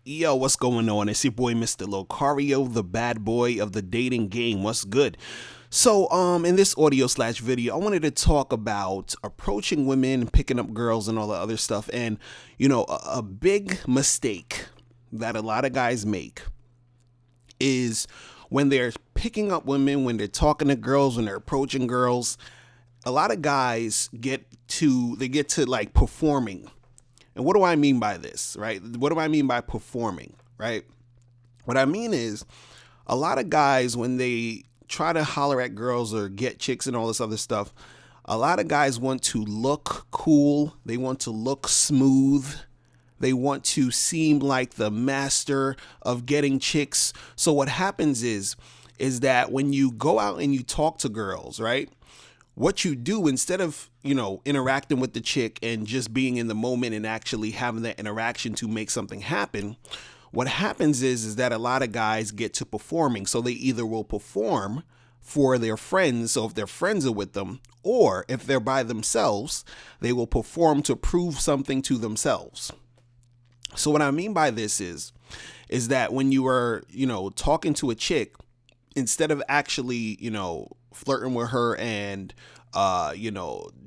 Yo, what's going on? It's your boy Mr. Locario, the bad boy of the dating game. What's good? In this audio slash video, I wanted to talk about approaching women, picking up girls, and all the other stuff. And, a big mistake that a lot of guys make is when they're picking up women, when they're talking to girls, when they're approaching girls, a lot of guys get to like performing. And what do I mean by this, right? What do I mean by performing, right? What I mean is a lot of guys, when they try to holler at girls or get chicks and all this other stuff, a lot of guys want to look cool. They want to look smooth. They want to seem like the master of getting chicks. So what happens is that when you go out and you talk to girls, right? What you do instead of, interacting with the chick and just being in the moment and actually having that interaction to make something happen, what happens is that a lot of guys get to performing. So they either will perform for their friends, so if their friends are with them, or if they're by themselves, they will perform to prove something to themselves. So what I mean by this is that when you are, talking to a chick, instead of actually, flirting with her and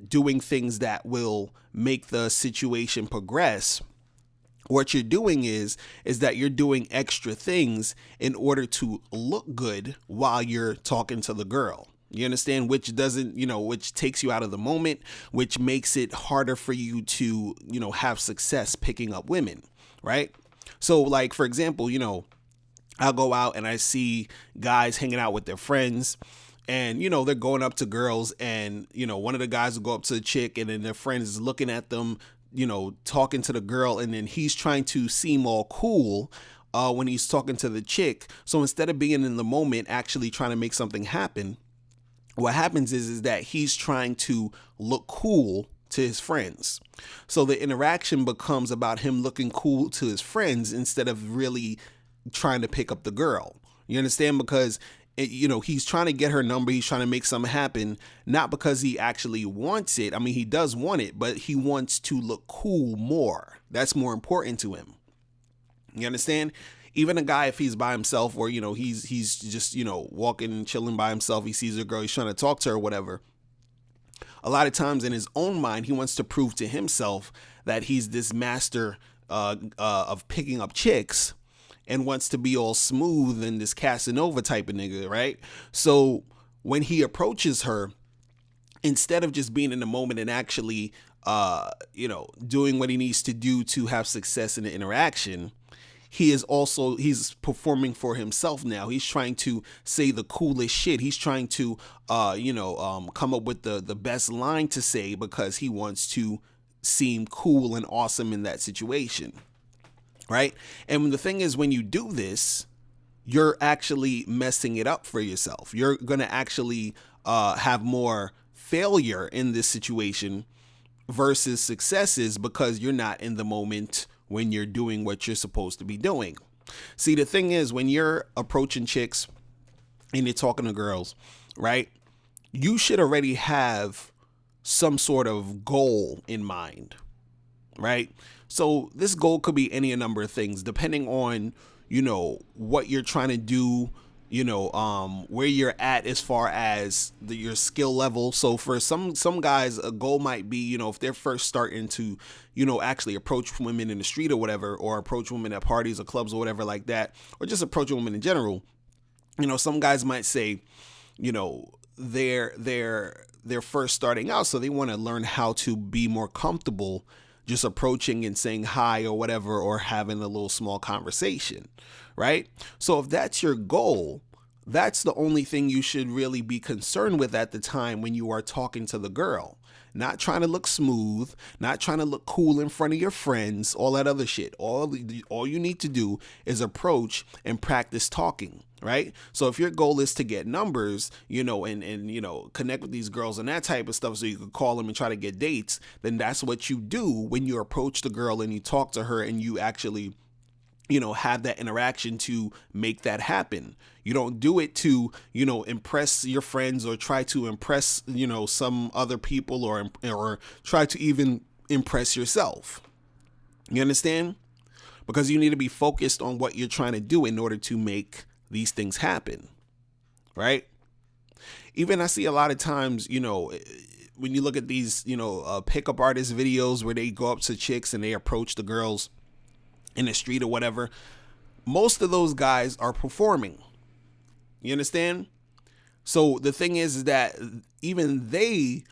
doing things that will make the situation progress, what you're doing is that you're doing extra things in order to look good while you're talking to the girl. You understand? Which doesn't, which takes you out of the moment, which makes it harder for you to, have success picking up women, right? So like, for example, I'll go out and I see guys hanging out with their friends and, they're going up to girls and, one of the guys will go up to a chick and then their friend is looking at them, talking to the girl, and then he's trying to seem all cool when he's talking to the chick. So instead of being in the moment, actually trying to make something happen, what happens is that he's trying to look cool to his friends. So the interaction becomes about him looking cool to his friends instead of really trying to pick up the girl. You understand? Because he's trying to get her number. He's trying to make something happen, not because he actually wants it. I mean, he does want it, but he wants to look cool more. That's more important to him. You understand? Even a guy, if he's by himself or, he's just, walking and chilling by himself, he sees a girl, he's trying to talk to her or whatever. A lot of times in his own mind, he wants to prove to himself that he's this master of picking up chicks and wants to be all smooth and this Casanova type of nigga, right? So when he approaches her, instead of just being in the moment and actually, doing what he needs to do to have success in the interaction, he's performing for himself now. He's trying to say the coolest shit. He's trying to, come up with the best line to say because he wants to seem cool and awesome in that situation. Right. And the thing is, when you do this, you're actually messing it up for yourself. You're going to actually have more failure in this situation versus successes because you're not in the moment when you're doing what you're supposed to be doing. See, the thing is, when you're approaching chicks and you're talking to girls, right, you should already have some sort of goal in mind, right? So this goal could be any number of things depending on, what you're trying to do, where you're at as far as your skill level. So for some guys, a goal might be, if they're first starting to, actually approach women in the street or whatever, or approach women at parties or clubs or whatever like that, or just approach women in general. Some guys might say, they're first starting out, so they want to learn how to be more comfortable just approaching and saying hi or whatever, or having a little small conversation, right? So if that's your goal, that's the only thing you should really be concerned with at the time when you are talking to the girl. Not trying to look smooth, not trying to look cool in front of your friends, all that other shit. All you need to do is approach and practice talking, right? So if your goal is to get numbers, and connect with these girls and that type of stuff so you could call them and try to get dates, then that's what you do when you approach the girl and you talk to her and you actually have that interaction to make that happen. You don't do it to, impress your friends or try to impress, some other people or try to even impress yourself. You understand? because you need to be focused on what you're trying to do in order to make these things happen, right? Even I see a lot of times, when you look at these, pickup artist videos where they go up to chicks and they approach the girls in the street or whatever, most of those guys are performing. You understand? So the thing is that even they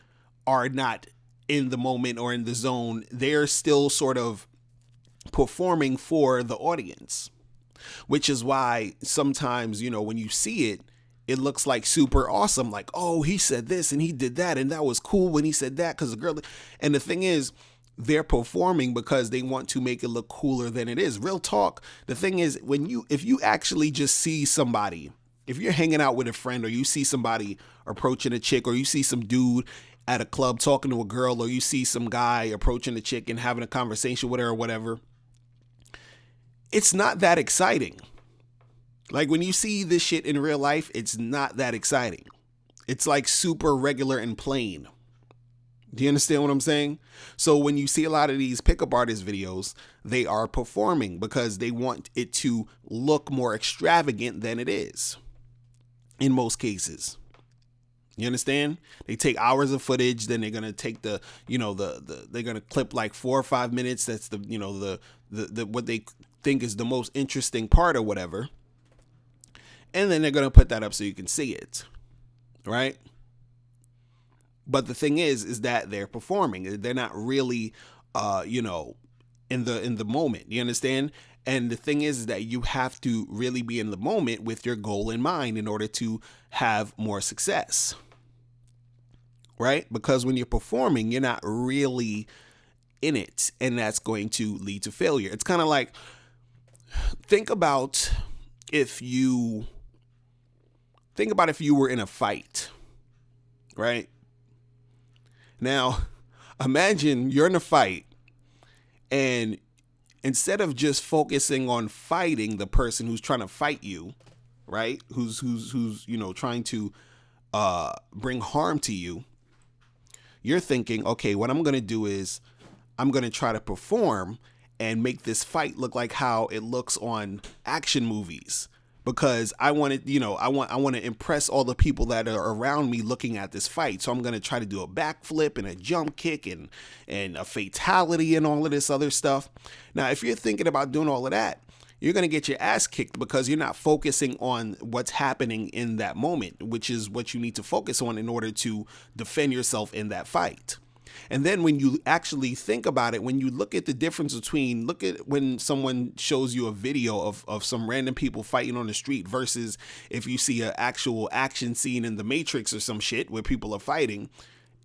are not in the moment or in the zone. They're still sort of performing for the audience, which is why sometimes, when you see it, it looks like super awesome. Like, oh, he said this and he did that, and that was cool when he said that because the girl. And the thing is, they're performing because they want to make it look cooler than it is. Real talk. The thing is, if you actually just see somebody, if you're hanging out with a friend or you see somebody approaching a chick, or you see some dude at a club talking to a girl, or you see some guy approaching a chick and having a conversation with her or whatever, it's not that exciting. Like when you see this shit in real life, it's not that exciting. It's like super regular and plain. Do you understand what I'm saying? So when you see a lot of these pickup artist videos, they are performing because they want it to look more extravagant than it is in most cases. You understand? They take hours of footage, then they're going to take they're going to clip like 4 or 5 minutes. That's the what they think is the most interesting part or whatever. And then they're going to put that up so you can see it. Right? But the thing is that they're performing. They're not really, in the moment. You understand? And the thing is that you have to really be in the moment with your goal in mind in order to have more success. Right? Because when you're performing, you're not really in it. And that's going to lead to failure. It's kind of like, think about if you were in a fight. Right? Now, imagine you're in a fight, and instead of just focusing on fighting the person who's trying to fight you, right? Who's trying to bring harm to you, you're thinking, okay, what I'm going to do is I'm going to try to perform and make this fight look like how it looks on action movies. Because I want to impress all the people that are around me looking at this fight. So I'm going to try to do a backflip and a jump kick and a fatality and all of this other stuff. Now, if you're thinking about doing all of that, you're going to get your ass kicked because you're not focusing on what's happening in that moment, which is what you need to focus on in order to defend yourself in that fight. And then when you actually think about it, when you look at the difference between, look at when someone shows you a video of some random people fighting on the street versus if you see an actual action scene in The Matrix or some shit where people are fighting,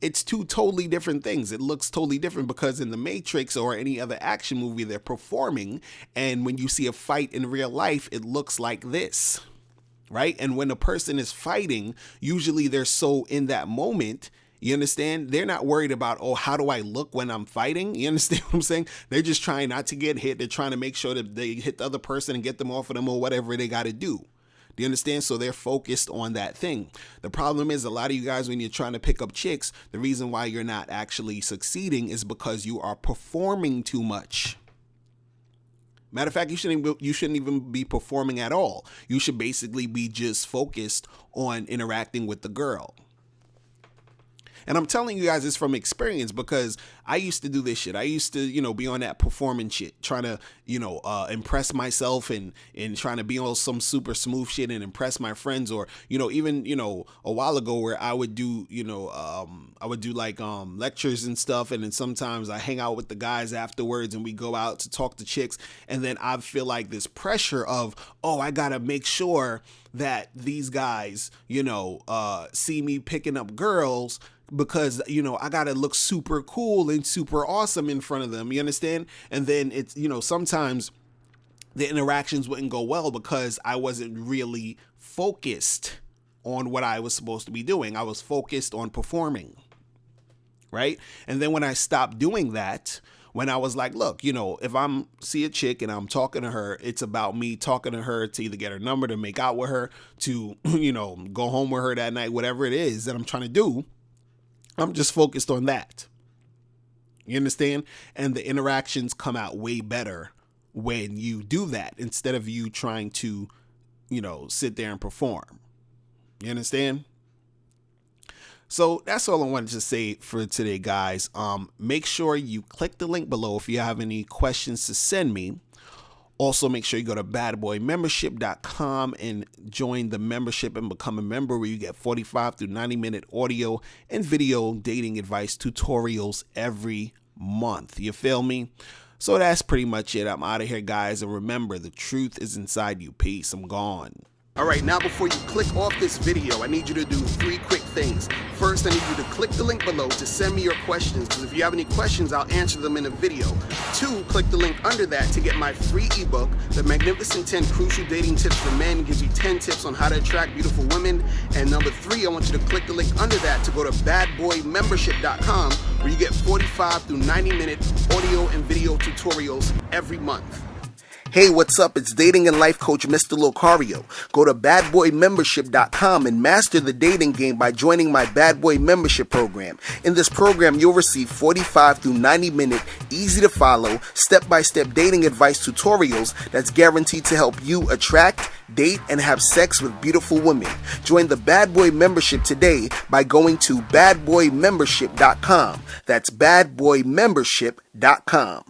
it's two totally different things. It looks totally different because in The Matrix or any other action movie, they're performing. And when you see a fight in real life, it looks like this, right? And when a person is fighting, usually they're so in that moment. You understand? They're not worried about, oh, how do I look when I'm fighting? You understand what I'm saying? They're just trying not to get hit. They're trying to make sure that they hit the other person and get them off of them or whatever they got to do. Do you understand? So they're focused on that thing. The problem is a lot of you guys, when you're trying to pick up chicks, the reason why you're not actually succeeding is because you are performing too much. Matter of fact, you shouldn't even be performing at all. You should basically be just focused on interacting with the girl. And I'm telling you guys this from experience because I used to do this shit. I used to, be on that performance shit, trying to, impress myself and trying to be on some super smooth shit and impress my friends. Or, even, a while ago where I would do, lectures and stuff. And then sometimes I hang out with the guys afterwards and we go out to talk to chicks. And then I feel like this pressure of, oh, I got to make sure that these guys, see me picking up girls because, I got to look super cool and super awesome in front of them. You understand? And then it's, sometimes the interactions wouldn't go well because I wasn't really focused on what I was supposed to be doing. I was focused on performing. Right? And then when I stopped doing that, when I was like, look, if I'm see a chick and I'm talking to her, it's about me talking to her to either get her number, to make out with her, to, go home with her that night, whatever it is that I'm trying to do. I'm just focused on that. You understand? And the interactions come out way better when you do that, instead of you trying to, sit there and perform. You understand? So that's all I wanted to say for today, guys. Make sure you click the link below if you have any questions to send me. Also, make sure you go to badboymembership.com and join the membership and become a member, where you get 45 through 90-minute audio and video dating advice tutorials every month. You feel me? So that's pretty much it. I'm out of here, guys. And remember, the truth is inside you. Peace. I'm gone. All right, now before you click off this video, I need you to do 3 quick things. First, I need you to click the link below to send me your questions, because if you have any questions, I'll answer them in a video. 2, click the link under that to get my free ebook, The Magnificent 10 Crucial Dating Tips for Men. It gives you 10 tips on how to attract beautiful women. And number 3, I want you to click the link under that to go to badboymembership.com, where you get 45 through 90-minute audio and video tutorials every month. Hey, what's up? It's dating and life coach Mr. Locario. Go to badboymembership.com and master the dating game by joining my Bad Boy membership program. In this program, you'll receive 45 through 90-minute, easy-to-follow, step-by-step dating advice tutorials that's guaranteed to help you attract, date, and have sex with beautiful women. Join the Bad Boy membership today by going to badboymembership.com. That's badboymembership.com.